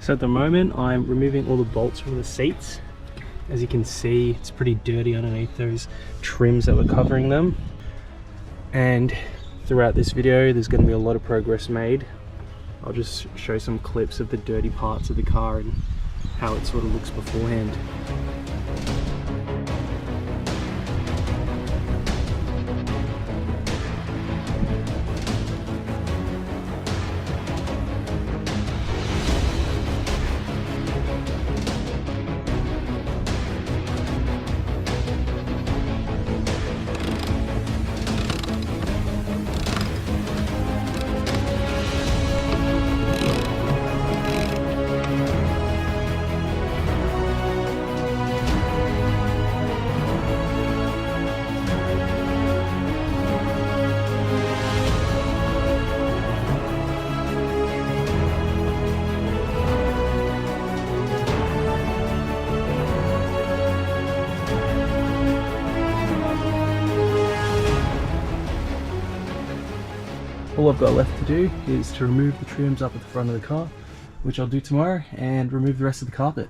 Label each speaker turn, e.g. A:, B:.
A: So at the moment I'm removing all the bolts from the seats. As you can see, it's pretty dirty underneath those trims that were covering them. And throughout this video there's going to be a lot of progress made. I'll just show some clips of the dirty parts of the car and how it sort of looks beforehand. All I've got left to do is to remove the trims up at the front of the car, which I'll do tomorrow, and remove the rest of the carpet.